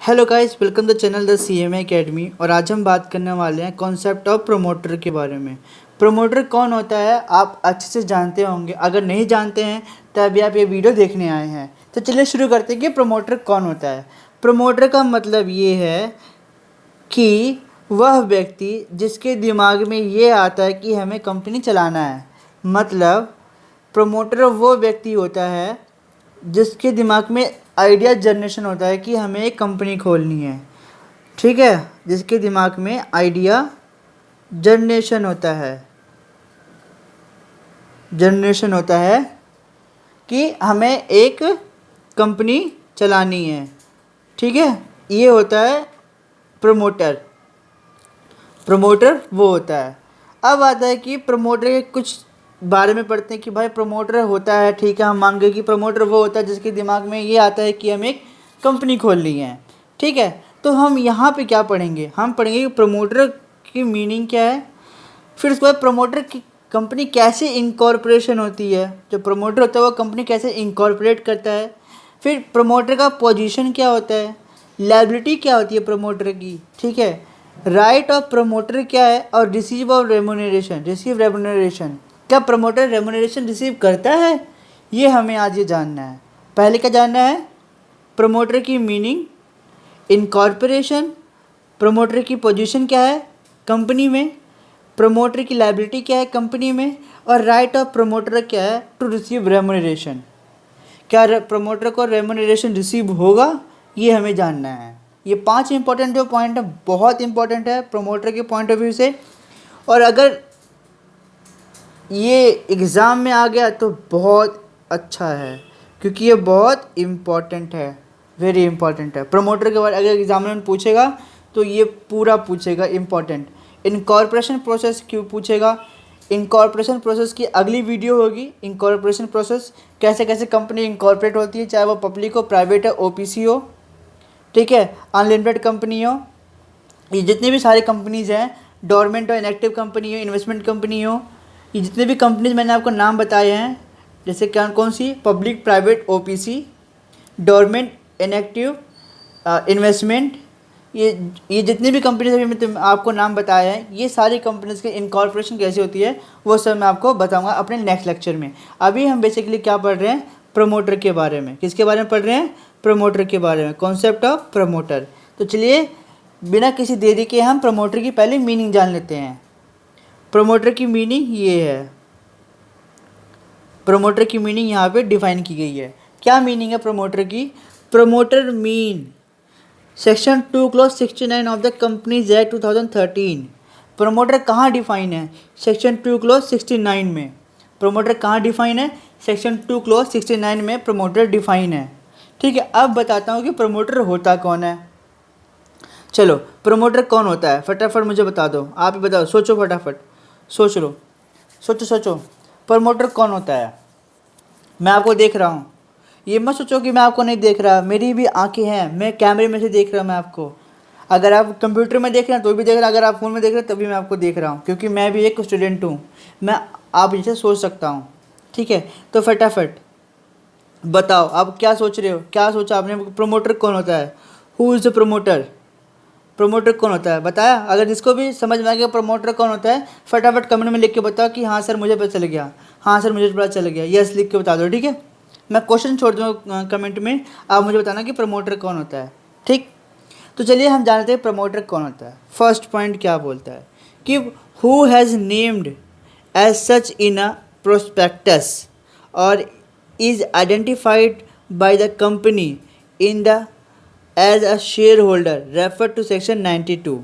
Hello guys, welcome the channel the CMA academy. और आज हम बात करने वाले हैं कॉन्सेप्ट ऑफ प्रमोटर के बारे में। प्रमोटर कौन होता है आप अच्छे से जानते होंगे, अगर नहीं जानते हैं तो अभी आप ये वीडियो देखने आए हैं। तो चलिए शुरू करते हैं कि प्रमोटर कौन होता है। प्रमोटर का मतलब ये है कि वह व्यक्ति जिसके दिमाग में ये आता है कि हमें कंपनी चलाना है। मतलब प्रमोटर वो व्यक्ति होता है जिसके दिमाग में आइडिया जनरेशन होता है कि हमें एक कंपनी खोलनी है। ठीक है, जिसके दिमाग में आइडिया जनरेशन होता है कि हमें एक कंपनी चलानी है। ठीक है, ये होता है प्रमोटर। प्रमोटर वो होता है। अब आता है कि प्रमोटर के कुछ बारे में पढ़ते हैं कि भाई प्रमोटर होता है, ठीक है, हम मान गए कि प्रमोटर वो होता है जिसके दिमाग में ये आता है कि हम एक कंपनी खोलनी है। ठीक है, तो हम यहाँ पे क्या पढ़ेंगे, हम पढ़ेंगे कि प्रमोटर की मीनिंग क्या है, फिर उसके बाद प्रमोटर की कंपनी कैसे इनकॉर्पोरेशन होती है, जो प्रमोटर होता है वो कंपनी कैसे इनकॉर्पोरेट करता है, फिर प्रमोटर का पोजीशन क्या होता है, लायबिलिटी क्या होती है प्रमोटर की, ठीक है, राइट ऑफ प्रमोटर क्या है, और रिसीव रेमुनरेशन क्या प्रमोटर रेमुनरेशन रिसीव करता है, ये हमें आज ये जानना है। पहले क्या जानना है, प्रमोटर की मीनिंग, इनकॉर्पोरेशन, प्रमोटर की पोजीशन क्या है कंपनी में, प्रमोटर की लायबिलिटी क्या है कंपनी में, और राइट ऑफ प्रमोटर क्या है टू रिसीव रेमुनरेशन। क्या प्रमोटर को रेमुनरेशन रिसीव होगा, ये हमें जानना है। ये 5 इंपॉर्टेंट जो पॉइंट है बहुत इंपॉर्टेंट है प्रमोटर के पॉइंट ऑफ व्यू से। और अगर ये एग्ज़ाम में आ गया तो बहुत अच्छा है, क्योंकि ये बहुत इम्पॉर्टेंट है, वेरी इंपॉर्टेंट है। प्रमोटर के बारे अगर एग्जामिनर में पूछेगा तो ये पूरा पूछेगा इम्पॉर्टेंट। इनकॉर्पोरेशन प्रोसेस क्यों पूछेगा, इनकॉर्पोरेशन प्रोसेस की अगली वीडियो होगी। इनकॉर्पोरेशन प्रोसेस कैसे कैसे कंपनी इनकॉर्पोरेट होती है, चाहे वो पब्लिक हो, प्राइवेट है, OPC हो, ठीक है, अनलिमिटेड कंपनी हो, ये जितनी भी सारी कंपनीज़ हैं, डोरमेंट हो, इनएक्टिव कंपनी हो, इन्वेस्टमेंट कंपनी हो, ये जितने भी कंपनीज मैंने आपको नाम बताए हैं, जैसे क्या कौन सी, public, private, OPC, dormant, inactive, investment, ये जितनी भी कंपनीज अभी मैं आपको नाम बताए हैं, ये सारी कंपनीज के इनकॉर्पोरेशन कैसे होती है वो सब मैं आपको बताऊंगा अपने नेक्स्ट लेक्चर में। अभी हम बेसिकली क्या पढ़ रहे हैं, प्रमोटर के बारे में। किसके बारे में पढ़ रहे हैं, प्रमोटर के बारे में, कॉन्सेप्ट ऑफ प्रमोटर। तो चलिए बिना किसी देरी के हम प्रमोटर की पहले मीनिंग जान लेते हैं। प्रमोटर की मीनिंग ये है, प्रमोटर की मीनिंग यहाँ पे डिफाइन की गई है। क्या मीनिंग है प्रमोटर की, promoter mean section 2 clause 69 of the companies act 2013। Promoter कहाँ डिफाइन है, सेक्शन 2 क्लॉज 69 में। प्रमोटर कहाँ डिफाइन है, सेक्शन 2 क्लॉज 69 में प्रमोटर डिफाइन है। ठीक है, अब बताता हूँ कि प्रमोटर होता कौन है। चलो, प्रमोटर कौन होता है फटाफट मुझे बता दो, आप ही बताओ, सोचो फटाफट, सोच लो, सोचो प्रमोटर कौन होता है। मैं आपको देख रहा हूँ, ये मत सोचो कि मैं आपको नहीं देख रहा, मेरी भी आंखें हैं, मैं कैमरे में से देख रहा हूँ मैं आपको। अगर आप कंप्यूटर में देख रहे हैं तो भी देख रहा, अगर आप फ़ोन में देख रहे हैं तभी मैं आपको देख रहा हूँ, क्योंकि मैं भी एक स्टूडेंट हूँ, मैं आप जैसे सोच सकता हूँ। ठीक है, तो फटाफट बताओ आप क्या सोच रहे हो, क्या सोचा आपने, प्रमोटर कौन होता है, who is the promoter, promoter कौन होता है बताया। अगर जिसको भी समझ में आ गया प्रमोटर कौन होता है, फटाफट कमेंट में लिख के बताओ कि हाँ सर मुझे पता चल गया, हाँ सर मुझे पता चल गया, यस लिख के बता दो। ठीक है, मैं क्वेश्चन छोड़ दूँगा कमेंट में, आप मुझे बताना कि प्रमोटर कौन होता है। ठीक, तो चलिए हम जानते हैं प्रमोटर कौन होता है। फर्स्ट पॉइंट क्या बोलता है कि who has named as such in a prospectus और is identified by the company in the as a share holder refer to section 92।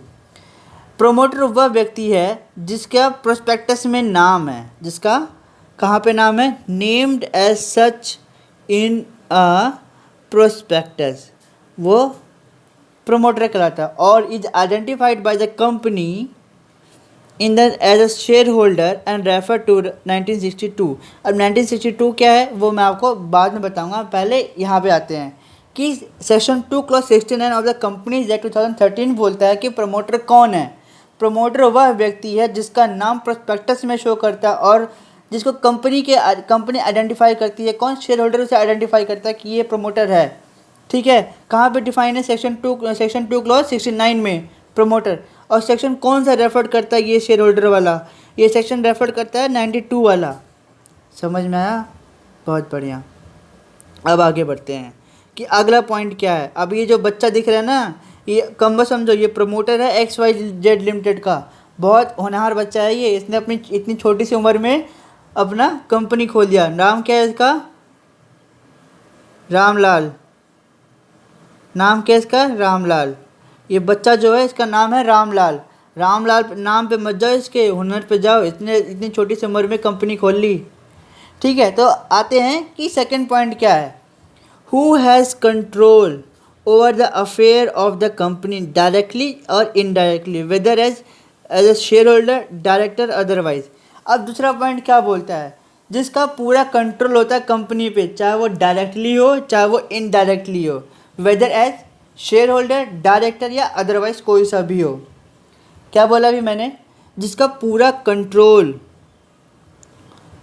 Promoter वह व्यक्ति है जिसका प्रोस्पेक्टस में नाम है, जिसका कहाँ पे नाम है, named as such in a prospectus, वो प्रोमोटर कहलाता है, और is identified by the company in the as a share holder and refer to 1962। अब 1962 क्या है वो मैं आपको बाद में बताऊंगा, पहले यहाँ पे आते हैं कि section 2 clause 69 of the companies act 2013 बोलता है कि प्रमोटर कौन है। प्रमोटर वह व्यक्ति है जिसका नाम प्रोस्पेक्टस में शो करता है और जिसको कंपनी आइडेंटिफाई करती है, कौन, शेयर होल्डर से आइडेंटिफाई करता है कि ये प्रमोटर है। ठीक है, कहाँ पे डिफाइन है? सेक्शन 2 क्लॉज 69 में प्रमोटर। और सेक्शन कौन सा रेफर करता है? ये शेयर होल्डर वाला, ये सेक्शन रेफर करता है 92 वाला। समझ में आया? बहुत बढ़िया। अब आगे बढ़ते हैं कि अगला पॉइंट क्या है। अब ये जो बच्चा दिख रहा है ना, ये कम समझो, ये प्रमोटर है XYZ लिमिटेड का। बहुत होनहार बच्चा है ये, इसने अपनी इतनी छोटी सी उम्र में अपना कंपनी खोल दिया। नाम क्या है इसका? रामलाल। नाम क्या है इसका? रामलाल। ये बच्चा जो है इसका नाम है रामलाल। रामलाल नाम पे मत जाओ, इसके हुनर पे जाओ। इसने इतनी छोटी सी उम्र में कंपनी खोल ली। ठीक है, तो आते हैं कि सेकंड पॉइंट क्या है। Who has control over the affair of the company directly और indirectly, whether as a share holder, director, otherwise. अब दूसरा पॉइंट क्या बोलता है? जिसका पूरा कंट्रोल होता है कंपनी पे, चाहे वो डायरेक्टली हो चाहे वो इनडायरेक्टली हो, whether as share holder, director या अदरवाइज कोई सा भी हो। क्या बोला अभी मैंने? जिसका पूरा कंट्रोल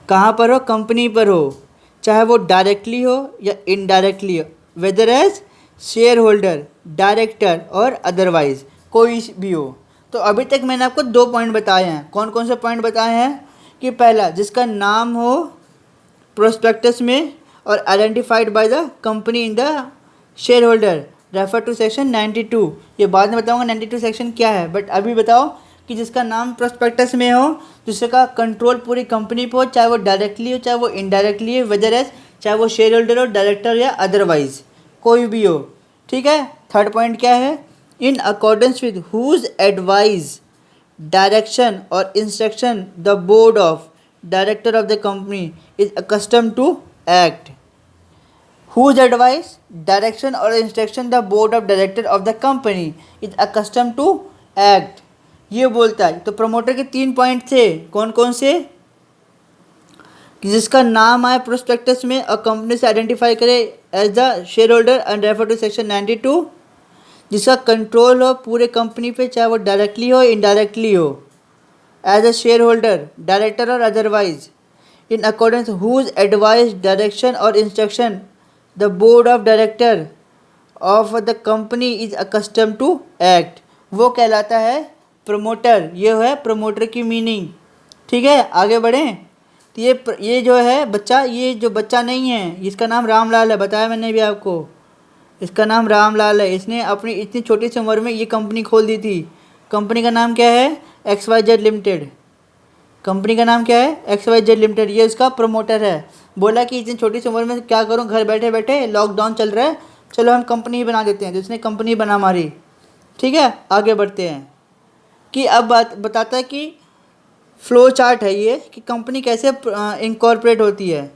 कहाँ पर हो? कंपनी पर हो, चाहे वो डायरेक्टली हो या इनडायरेक्टली हो, whether as share holder, director और अदरवाइज कोई भी हो। तो अभी तक मैंने आपको 2 पॉइंट बताए हैं। कौन कौन से पॉइंट बताए हैं? कि पहला, जिसका नाम हो प्रोस्पेक्टस में और identified by the company in the share holder, refer to section 92। ये बाद में बताऊंगा 92 सेक्शन क्या है, बट अभी बताओ कि जिसका नाम प्रोस्पेक्टस में हो, जिसका कंट्रोल पूरी कंपनी पे हो, चाहे वो डायरेक्टली हो चाहे वो इनडायरेक्टली हो, वेदर एज चाहे वो शेयर होल्डर हो, डायरेक्टर या अदरवाइज कोई भी हो। ठीक है, थर्ड पॉइंट क्या है? In accordance with whose advise, direction और instruction the board of director of the company is accustom to act. Whose advice, direction or instruction the board of director of the company is accustomed to act। ये बोलता है। तो promoter के 3 point थे, कौन कौन से? कि जिसका नाम आए प्रोस्पेक्टस में और कंपनी से आइडेंटिफाई करे as the shareholder and refer to section 92। जिसका कंट्रोल हो पूरे कंपनी पे, चाहे वो डायरेक्टली हो इनडायरेक्टली हो, as a share holder, director और otherwise, in accordance whose advice, direction और instruction the board of director of the company is accustom to act, वो कहलाता है प्रमोटर। ये है प्रमोटर की मीनिंग। ठीक है, आगे बढ़ें। तो ये जो है बच्चा, ये जो बच्चा नहीं है, इसका नाम रामलाल है, बताया मैंने भी आपको, इसका नाम रामलाल है। इसने अपनी इतनी छोटी सी उम्र में ये कंपनी खोल दी थी। कंपनी का नाम क्या है? XYZ limited. कंपनी का नाम क्या है? XYZ limited. ये उसका प्रमोटर है। बोला कि इतनी छोटी सी उम्र में क्या करूं, घर बैठे बैठे लॉकडाउन चल रहा है, चलो हम कंपनी बना देते हैं। तो उसने कंपनी बना मारी। ठीक है, आगे बढ़ते हैं कि अब बात बताता है कि फ्लो चार्ट है ये, कि कंपनी कैसे इनकॉर्पोरेट होती है,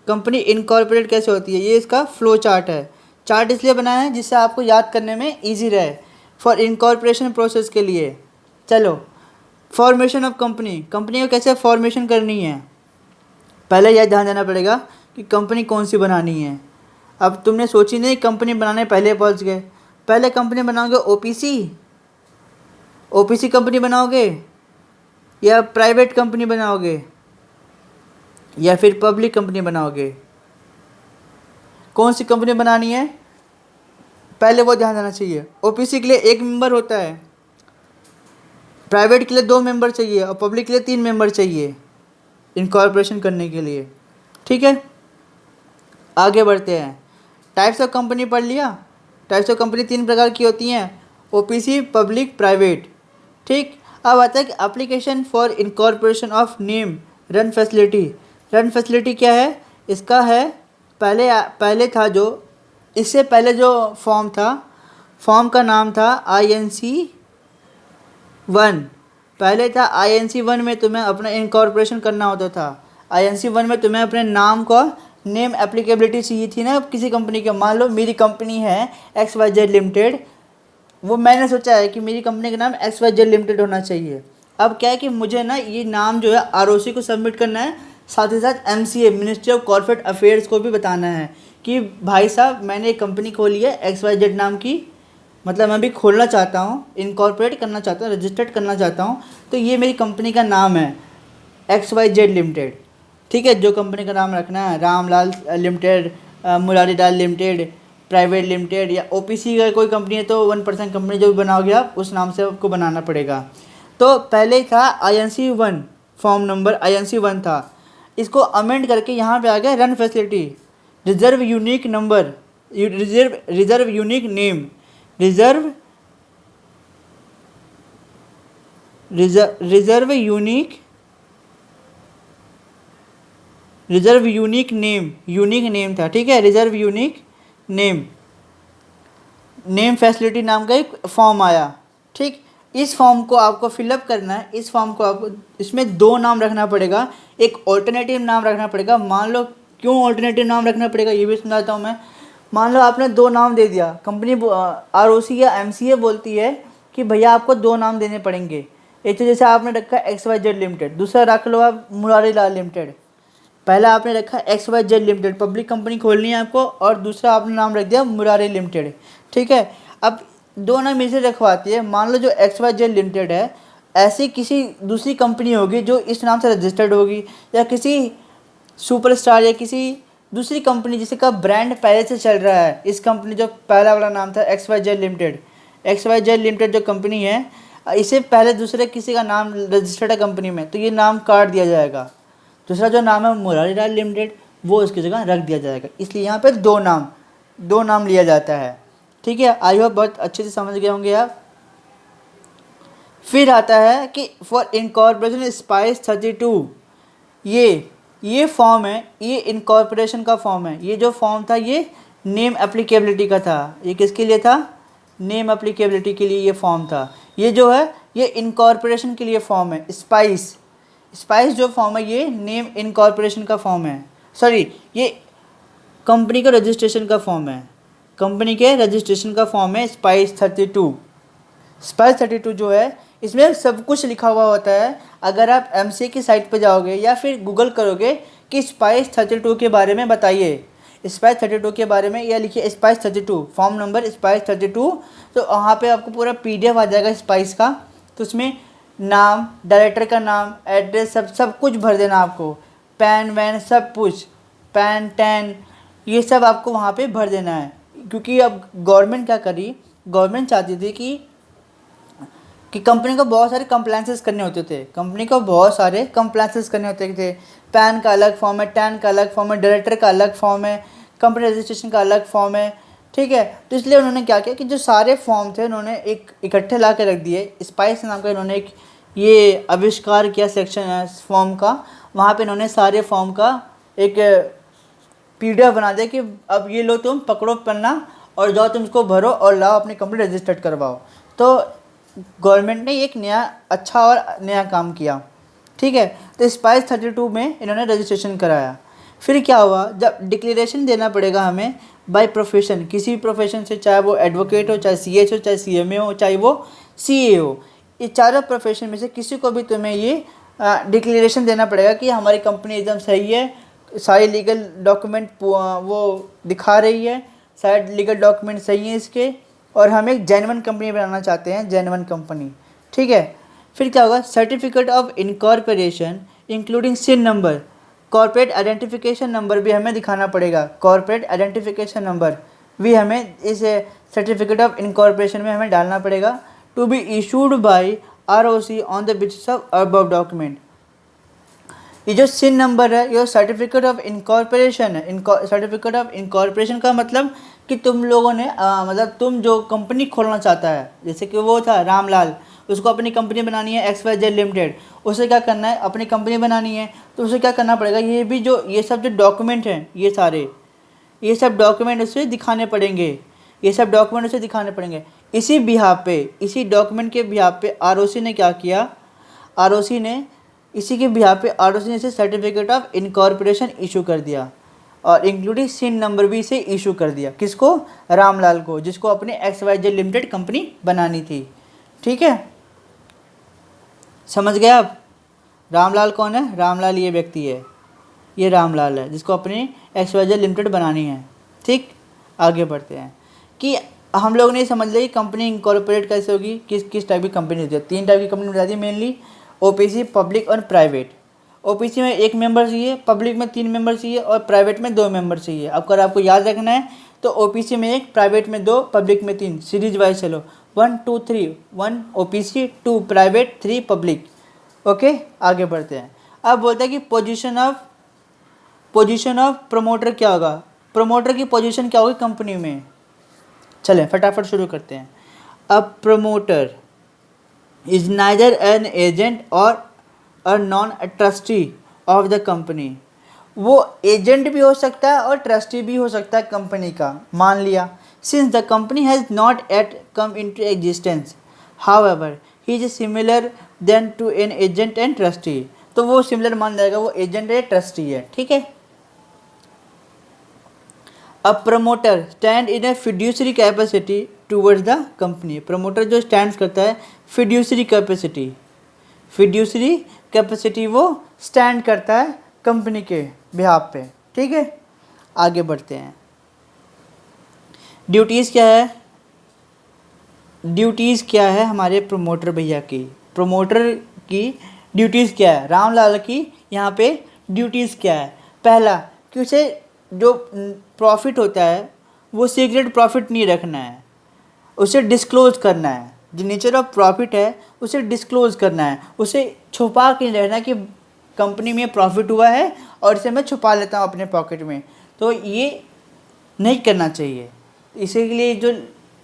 कंपनी इनकॉर्पोरेट कैसे होती है, ये इसका फ्लो चार्ट है। चार्ट इसलिए बनाया है जिससे आपको याद करने में ईजी रहे, फॉर इनकॉर्पोरेशन प्रोसेस के लिए। चलो, फॉर्मेशन ऑफ कंपनी, कंपनी को कैसे फॉर्मेशन करनी है, पहले यह ध्यान देना पड़ेगा कि कंपनी कौन सी बनानी है। अब तुमने सोची नहीं कंपनी बनाने पहले पहुंच गए। पहले कंपनी बनाओगे ओपीसी कंपनी बनाओगे या प्राइवेट कंपनी बनाओगे या फिर पब्लिक कंपनी बनाओगे, कौन सी कंपनी बनानी है पहले वो ध्यान देना चाहिए। ओपीसी के लिए 1 मेंबर होता है, प्राइवेट के लिए 2 मेंबर चाहिए और पब्लिक के लिए 3 मेंबर चाहिए इनकॉर्पोरेशन करने के लिए। ठीक है, आगे बढ़ते हैं। टाइप्स ऑफ कंपनी पढ़ लिया। टाइप्स ऑफ कंपनी 3 प्रकार की होती हैं, ओपीसी, पब्लिक, प्राइवेट। ठीक, अब आता है कि application for incorporation of name run facility. Run facility क्या है? इसका है पहले था जो, इससे पहले जो फॉर्म था, फॉर्म का नाम था INC 1। पहले था INC 1 में तुम्हें अपना इनकॉर्पोरेशन करना होता था। INC 1 में तुम्हें अपने नाम का नेम एप्लीकेबिलिटी चाहिए थी ना किसी कंपनी के। मान लो मेरी कंपनी है XYZ लिमिटेड, वो मैंने सोचा है कि मेरी कंपनी का नाम XYZ लिमिटेड होना चाहिए। अब क्या है कि मुझे ना ये नाम जो है ROC को सबमिट करना है, साथ ही साथ MCA ministry of corporate affairs को भी बताना है कि भाई साहब मैंने एक कंपनी खोली है XYZ नाम की, मतलब मैं भी खोलना चाहता हूँ, इनकॉर्पोरेट करना चाहता हूँ, रजिस्टर्ड करना चाहता हूँ, तो ये मेरी कंपनी का नाम है XYZ लिमिटेड। ठीक है, जो कंपनी का नाम रखना है, Ramlal limited, Murari Lal limited, private limited, या ओपीसी का कोई कंपनी है तो 1% कंपनी जो भी बनाओगे आप उस नाम से आपको बनाना पड़ेगा। तो पहले था INC 1, फॉर्म नंबर INC 1 था, इसको अमेंड करके यहाँ पे आ गया run facility, reserve unique number, reserve unique name, reserve unique name था, ठीक है, रिजर्व यूनिक नेम फैसिलिटी नाम का एक फॉर्म आया, ठीक। इस फॉर्म को आपको फिलअप करना है, इस फॉर्म को आपको इसमें 2 नाम रखना पड़ेगा, एक ऑल्टरनेटिव नाम रखना पड़ेगा। मान लो क्यों ऑल्टरनेटिव नाम रखना पड़ेगा ये भी समझाता हूँ मैं। मान लो आपने 2 नाम दे दिया, कंपनी ROC या MCA बोलती है कि भैया आपको 2 नाम देने पड़ेंगे। एक तो जैसे आपने रखा XYZ लिमिटेड, दूसरा रख लो आप मुरारी लाल लिमिटेड। पहला आपने रखा XYZ लिमिटेड, पब्लिक कंपनी खोलनी है आपको, और दूसरा आपने नाम रख दिया मुरारी लिमिटेड, ठीक है। अब 2 नाम इसे रखवाती है। मान लो जो XYZ लिमिटेड है, ऐसी किसी दूसरी कंपनी होगी जो इस नाम से रजिस्टर्ड होगी, या किसी सुपरस्टार या किसी दूसरी कंपनी जिसका ब्रांड पहले से चल रहा है। इस कंपनी जो पहला वाला नाम था XYZ लिमिटेड जो कंपनी है, इसे पहले दूसरे किसी का नाम रजिस्टर्ड है कंपनी में, तो ये नाम काट दिया जाएगा। दूसरा जो नाम है मुरारी लाल लिमिटेड, वो उसकी जगह रख दिया जाएगा। इसलिए यहाँ पे 2 नाम लिया जाता है, ठीक है। आई होप बहुत अच्छे से समझ गए होंगे आप। फिर आता है कि फॉर इनकॉर्पोरेशन स्पाइस 32, ये फॉर्म है, ये इनकॉर्पोरेशन का फॉर्म है। ये जो फॉर्म था ये नेम एप्लीकेबिलिटी का था। ये किसके लिए था? नेम एप्लीकेबिलिटी के लिए ये फॉर्म था। ये जो है ये इनकॉर्पोरेशन के लिए फॉर्म है। स्पाइस जो फॉर्म है ये नेम इनकॉर्पोरेशन का फॉर्म है, सॉरी ये कंपनी का रजिस्ट्रेशन का फॉर्म है, कंपनी के रजिस्ट्रेशन का फॉर्म है स्पाइस 32 जो है इसमें सब कुछ लिखा हुआ होता है। अगर आप MCA की साइट पर जाओगे या फिर गूगल करोगे कि स्पाइस 32 के बारे में बताइए, स्पाइस 32 के बारे में, या लिखिए स्पाइस 32 फॉर्म नंबर स्पाइस 32, तो वहाँ पे आपको पूरा PDF आ जाएगा स्पाइस का। तो उसमें नाम, डायरेक्टर का नाम, एड्रेस, सब कुछ भर देना आपको, पैन वैन सब कुछ, पैन टैन ये सब आपको वहाँ पे भर देना है। क्योंकि अब गवर्नमेंट क्या करी, गवर्नमेंट चाहती थी कि कंपनी को बहुत सारे कंप्लायंसेस करने होते थे, पैन का अलग फॉर्म है, टैन का अलग फॉर्म है, डायरेक्टर का अलग फॉर्म है, कंपनी रजिस्ट्रेशन का अलग फॉर्म है, ठीक है। तो इसलिए उन्होंने क्या किया कि जो सारे फॉर्म थे उन्होंने एक इकट्ठे ला के रख दिए। स्पाइस नाम का इन्होंने एक ये आविष्कार किया सेक्शन फॉर्म का। वहाँ पे इन्होंने सारे फॉर्म का एक PDF बना दिया कि अब ये लो तुम पकड़ो पन्ना और जाओ तुम इसको भरो और लाओ अपनी कंपनी रजिस्टर्ड करवाओ। तो गवर्नमेंट ने एक नया अच्छा और नया काम किया, ठीक है। तो स्पाइस 32 में इन्होंने रजिस्ट्रेशन कराया। फिर क्या हुआ, जब डिक्लेरेशन देना पड़ेगा हमें बाय प्रोफेशन, किसी भी प्रोफेशन से, चाहे वो एडवोकेट हो, चाहे CH हो, चाहे CMA हो, चाहे वो CA हो, ये चारों प्रोफेशन में से किसी को भी तुम्हें ये डिक्लेरेशन देना पड़ेगा कि हमारी कंपनी एकदम सही है, सारे लीगल डॉक्यूमेंट वो दिखा रही है, सारे लीगल डॉक्यूमेंट सही हैं इसके, और हम एक जेन्युइन कंपनी बनाना चाहते हैं, जेन्युइन कंपनी, ठीक है। फिर क्या होगा, certificate of incorporation including SIN number, corporate identification number भी हमें दिखाना पड़ेगा। कॉर्पोरेट आइडेंटिफिकेशन नंबर भी हमें इस सर्टिफिकेट ऑफ इनकॉर्पोरेशन में हमें डालना पड़ेगा। To be issued by ROC on the basis of above document. ये जो SIN नंबर है ये सर्टिफिकेट ऑफ इनकॉर्पोरेशन है। सर्टिफिकेट ऑफ इनकॉर्पोरेशन का मतलब कि तुम लोगों ने मतलब तुम जो कंपनी खोलना चाहता है, जैसे कि वो था रामलाल, उसको अपनी कंपनी बनानी है XYZ लिमिटेड, उसे क्या करना है, अपनी कंपनी बनानी है, तो उसे क्या करना पड़ेगा, ये सब जो डॉक्यूमेंट हैं ये सब डॉक्यूमेंट उसे दिखाने पड़ेंगे, इसी डॉक्यूमेंट के बिहाफ पे ROC ने क्या किया, इसी के बिहाफ पे ROC ने इसे सर्टिफिकेट ऑफ इनकॉर्पोरेशन इशू कर दिया, और इंक्लूडिंग SIN नंबर भी इसे इशू कर दिया। किसको? रामलाल को, जिसको अपनी XYZ लिमिटेड कंपनी बनानी थी, ठीक है। समझ गए आप? रामलाल कौन है? रामलाल ये व्यक्ति है, ये रामलाल है जिसको अपनी XYZ लिमिटेड बनानी है, ठीक। आगे बढ़ते हैं कि हम लोग ने समझ लिया कि कंपनी इनकॉर्पोरेट कैसे होगी, किस टाइप की कंपनी होती है। 3 टाइप की कंपनी बता दी मेनली, OPC, पब्लिक और प्राइवेट। OPC में 1 मेंबर चाहिए, पब्लिक में 3 मेंबर चाहिए और प्राइवेट में 2 मेंबर चाहिए। अगर आपको याद रखना है तो ओपीसी में 1, प्राइवेट में 2, पब्लिक में 3, सीरीज वाइज चलो 1 2 3, 1 ओपीसी, 2 प्राइवेट, 3 पब्लिक। ओके, आगे बढ़ते हैं। अब बोलते हैं कि पोजीशन ऑफ प्रमोटर क्या होगा, प्रमोटर की पोजीशन क्या होगी कंपनी में। चलें फटाफट शुरू करते हैं। अब promoter is neither an agent और a non trustee of the company. वो एजेंट भी हो सकता है और ट्रस्टी भी हो सकता है कंपनी का, मान लिया। Since the company has not yet come into existence however he is similar then to an agent and trustee, तो वो सिमिलर मान जाएगा, वो एजेंट है ट्रस्टी है, ठीक है। A promoter stand in A fiduciary capacity towards the company. Promoter जो स्टैंड करता है फिड्यूसरी कैपेसिटी वो स्टैंड करता है कंपनी के बिहाफ पे, ठीक है। आगे बढ़ते हैं। ड्यूटीज़ क्या है हमारे प्रमोटर भैया की, प्रमोटर की ड्यूटीज़ क्या है, रामलाल की यहाँ पे ड्यूटीज़ क्या है। पहला कि उसे जो प्रॉफिट होता है वो सीक्रेट प्रॉफिट नहीं रखना है, उसे डिस्क्लोज करना है। जो नेचर ऑफ प्रॉफिट है उसे डिस्क्लोज करना है, उसे छुपा के नहीं रहना कि कंपनी में प्रॉफिट हुआ है और इसे मैं छुपा लेता हूँ अपने पॉकेट में, तो ये नहीं करना चाहिए। इसीलिए जो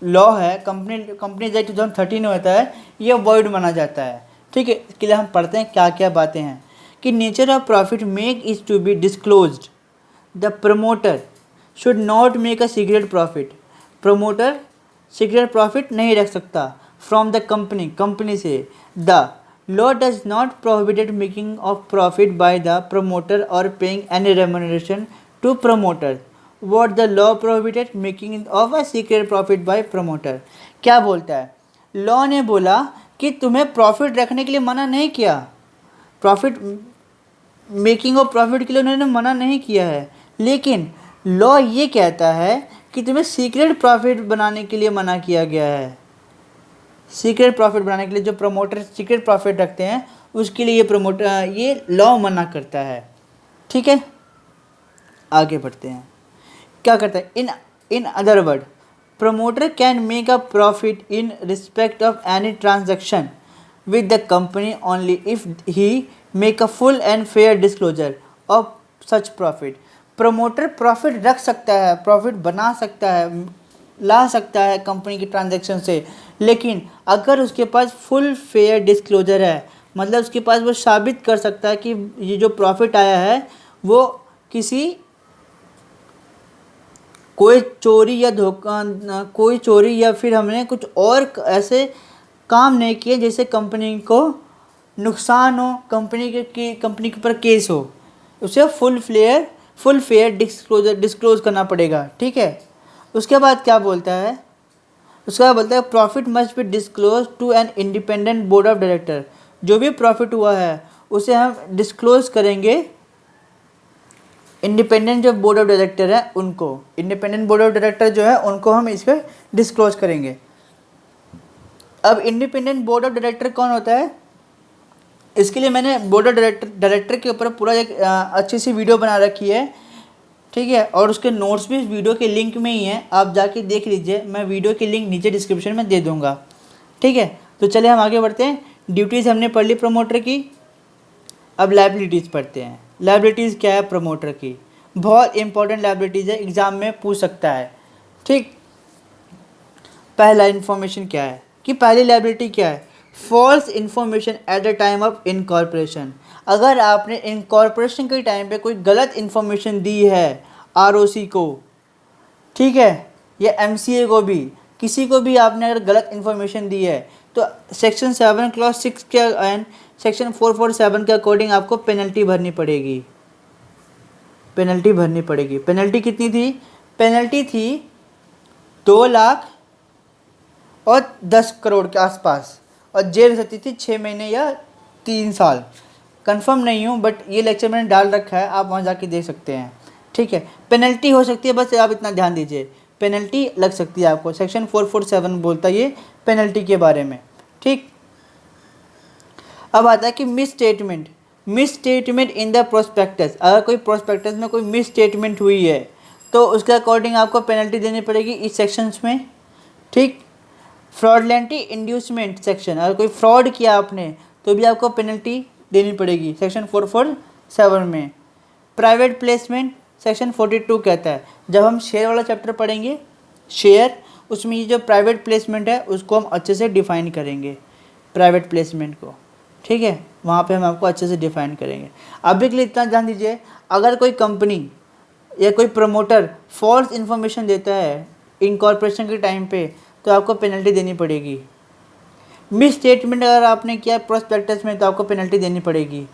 लॉ है कंपनी एक्ट 2013 में होता है, ये अवॉइड माना जाता है, ठीक है। इसके लिए हम पढ़ते हैं क्या क्या बातें हैं कि nature of profit make is to be disclosed, the promoter should not make a secret profit. Promoter secret profit नहीं रख सकता फ्रॉम द कंपनी से। The law does not prohibited making of profit by the promoter और paying any remuneration to promoter. What the law prohibited making of a secret profit by promoter. क्या बोलता है, law ने बोला कि तुम्हें profit रखने के लिए मना नहीं किया, प्रॉफिट मेकिंग ऑफ प्रॉफिट के लिए उन्होंने मना नहीं किया है, लेकिन लॉ ये कहता है कि तुम्हें सीक्रेट प्रॉफिट बनाने के लिए मना किया गया है। सीक्रेट प्रॉफिट बनाने के लिए जो प्रमोटर सीक्रेट प्रॉफिट रखते हैं उसके लिए ये लॉ मना करता है, ठीक है। आगे बढ़ते हैं। क्या करता है, in other word promoter can make a profit in respect of any transaction with the company only if he make a full and fair disclosure of such profit. Promoter profit रख सकता है, प्रॉफिट बना सकता है, ला सकता है company की transaction से, लेकिन अगर उसके पास फुल फेयर डिस्क्लोजर है, मतलब उसके पास वो साबित कर सकता है कि ये जो प्रॉफिट आया है वो कोई चोरी या फिर हमने कुछ और ऐसे काम नहीं किए जैसे कंपनी को नुकसान हो, कंपनी के ऊपर केस हो, उसे फुल फेयर डिस्क्लोज करना पड़ेगा, ठीक है। उसके बाद क्या बोलता है, profit must be disclose to an independent board of director. जो भी प्रॉफिट हुआ है उसे हम डिस्क्लोज करेंगे इंडिपेंडेंट जो बोर्ड ऑफ डायरेक्टर है उनको, इंडिपेंडेंट बोर्ड ऑफ डायरेक्टर जो है उनको हम इस पर डिस्क्लोज करेंगे। अब इंडिपेंडेंट बोर्ड ऑफ डायरेक्टर कौन होता है, इसके लिए मैंने बोर्ड ऑफ डायरेक्टर के ऊपर पूरा एक अच्छी सी वीडियो बना रखी है, ठीक है, और उसके नोट्स भी इस वीडियो के लिंक में ही हैं, आप जाके देख लीजिए, मैं वीडियो की लिंक नीचे डिस्क्रिप्शन में दे दूँगा, ठीक है। तो चलिए हम आगे बढ़ते हैं। ड्यूटीज़ हमने पढ़ ली प्रमोटर की, अब लायबिलिटीज़ पढ़ते हैं। लायबिलिटीज़ क्या है प्रमोटर की, बहुत इंपॉर्टेंट लायबिलिटीज़ है, एग्ज़ाम में पूछ सकता है, ठीक। पहला इन्फॉर्मेशन क्या है कि पहली लायबिलिटी क्या है, false information at the time of incorporation. अगर आपने इनकॉर्पोरेशन के टाइम पे कोई गलत इन्फॉर्मेशन दी है आरओसी को, ठीक है, या एमसीए को भी, किसी को भी आपने अगर गलत इन्फॉर्मेशन दी है तो सेक्शन 7 क्लॉज 6 के एंड सेक्शन 447 के अकॉर्डिंग आपको पेनल्टी भरनी पड़ेगी। पेनल्टी कितनी थी, पेनल्टी थी 2 लाख और 10 करोड़ के आसपास, और जेल रहती थी 6 महीने या 3 साल, कंफर्म नहीं हूँ, बट ये लेक्चर मैंने डाल रखा है, आप वहाँ जाके देख सकते हैं, ठीक है। पेनल्टी हो सकती है, बस आप इतना ध्यान दीजिए, पेनल्टी लग सकती है आपको, सेक्शन 447 बोलता है ये पेनल्टी के बारे में, ठीक। अब आता है कि miss statement in the prospectus. अगर कोई प्रोस्पेक्टस में कोई मिस स्टेटमेंट हुई है तो उसके अकॉर्डिंग आपको पेनल्टी देनी पड़ेगी इस सेक्शंस में, ठीक। फ्रॉडलेंटली इंड्यूसमेंट सेक्शन, अगर कोई फ्रॉड किया आपने तो भी आपको पेनल्टी देनी पड़ेगी सेक्शन 447 में। प्राइवेट प्लेसमेंट सेक्शन 42 कहता है, जब हम शेयर वाला चैप्टर पढ़ेंगे शेयर, उसमें ये जो प्राइवेट प्लेसमेंट है उसको हम अच्छे से डिफ़ाइन करेंगे, प्राइवेट प्लेसमेंट को, ठीक है, वहाँ पे हम आपको अच्छे से डिफ़ाइन करेंगे। अभी के लिए इतना जान दीजिए, अगर कोई कंपनी या कोई प्रमोटर फॉल्स इन्फॉर्मेशन देता है इनकॉर्पोरेशन के टाइम पे तो आपको पेनल्टी देनी पड़ेगी। मिस स्टेटमेंट अगर आपने किया प्रोस्पेक्टस में तो आपको पेनल्टी देनी पड़ेगी।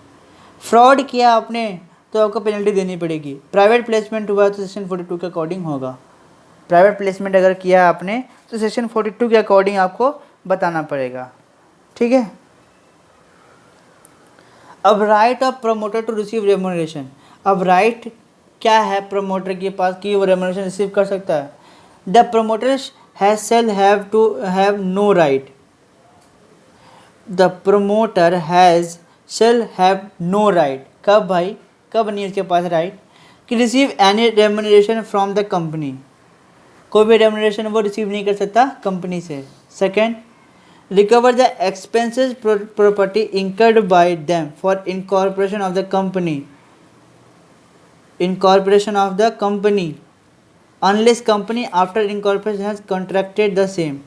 फ्रॉड किया आपने तो आपको पेनल्टी देनी पड़ेगी। प्राइवेट प्लेसमेंट हुआ तो सेक्शन 42 के अकॉर्डिंग होगा। प्राइवेट प्लेसमेंट अगर किया आपने तो सेक्शन 42 के अकॉर्डिंग आपको बताना पड़ेगा, ठीक है। अब right of promoter to receive remuneration, अब राइट क्या है प्रमोटर के पास कि वो रेम्यूनरेशन रिसीव कर सकता है। The promoter shall have to have no right, the promoter shall have no right, कब भाई, कब नहीं उसके पास राइट कि receive any remuneration from the company, कोई भी रेम्यूनरेशन वो रिसीव नहीं कर सकता कंपनी से। Second, recover the expenses property incurred by them for incorporation of the company, incorporation of the company unless company after incorporation has contracted the same.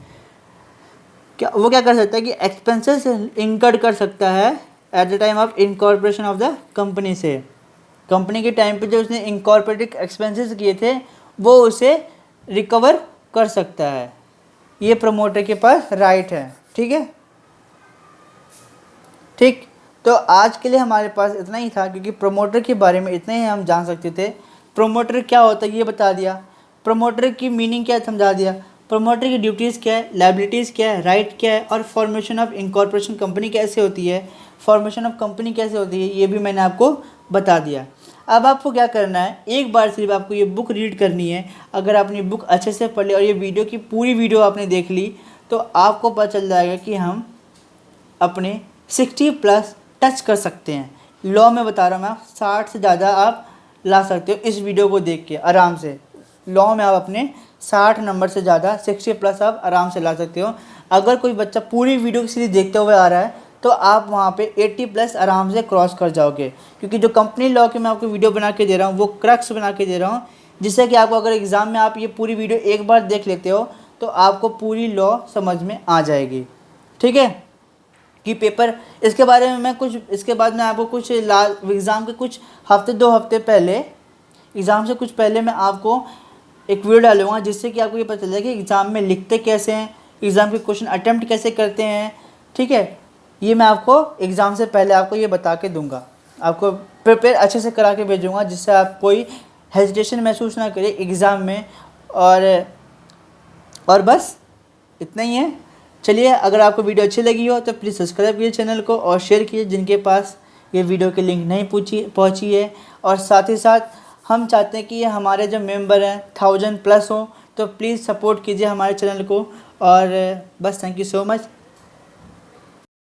क्या वो क्या कर सकता है कि एक्सपेंसेस इंकर्ड कर सकता है eight the time of incorporation of the company से, कंपनी के टाइम पे जो उसने इनकॉर्पोरेटेड एक्सपेंसेस किए थे वो उसे रिकवर कर सकता है। ये प्रमोटर के पास राइट है, ठीक है, ठीक। तो आज के लिए हमारे पास इतना ही था, क्योंकि प्रमोटर के बारे में इतना ही हम जान सकते थे। प्रमोटर क्या होता है ये बता दिया, प्रमोटर की मीनिंग क्या है समझा दिया, प्रमोटर की ड्यूटीज़ क्या है, लाइबिलिटीज़ क्या है, राइट क्या है, और फॉर्मेशन ऑफ इनकॉर्पोरेशन कंपनी कैसे होती है, फॉर्मेशन ऑफ कंपनी कैसे होती है, ये भी मैंने आपको बता दिया। अब आपको क्या करना है, एक बार सिर्फ आपको ये बुक रीड करनी है। अगर आपने बुक अच्छे से पढ़ ली और ये वीडियो की पूरी वीडियो आपने देख ली तो आपको पता चल जाएगा कि हम अपने 60+ टच कर सकते हैं। लॉ में बता रहा हूँ मैं, 60 से ज़्यादा आप ला सकते हो इस वीडियो को देख के आराम से। लॉ में आप अपने 60 नंबर से ज़्यादा 60+ आप आराम से ला सकते हो। अगर कोई बच्चा पूरी वीडियो की सीरीज देखते हुए आ रहा है तो आप वहाँ पे 80+ आराम से क्रॉस कर जाओगे, क्योंकि जो कंपनी लॉ की मैं आपको वीडियो बना के दे रहा हूँ वो क्रक्स बना के दे रहा हूँ, जिससे कि आपको अगर एग्ज़ाम में आप ये पूरी वीडियो एक बार देख लेते हो तो आपको पूरी लॉ समझ में आ जाएगी, ठीक है। कि पेपर इसके बारे में मैं कुछ, इसके बाद मैं आपको कुछ एग्ज़ाम के कुछ हफ्ते 2 हफ्ते पहले, एग्ज़ाम से कुछ पहले मैं आपको एक वीडियो डालूंगा जिससे कि आपको ये पता चल जाए कि एग्ज़ाम में लिखते कैसे हैं, एग्ज़ाम के क्वेश्चन अटैम्प्ट कैसे करते हैं, ठीक है। ये मैं आपको एग्ज़ाम से पहले आपको ये बता के दूंगा, आपको प्रिपेयर अच्छे से करा के भेजूँगा, जिससे आप कोई हेजिटेशन महसूस ना करिए एग्ज़ाम में। और बस इतना ही है। चलिए, अगर आपको वीडियो अच्छी लगी हो तो प्लीज़ सब्सक्राइब कीजिए चैनल को और शेयर कीजिए जिनके पास ये वीडियो की लिंक नहीं पहुंची है। और साथ ही साथ हम चाहते हैं कि ये हमारे जो मेंबर हैं 1000+ हो, तो प्लीज़ सपोर्ट कीजिए हमारे चैनल को। और बस थैंक यू सो मच।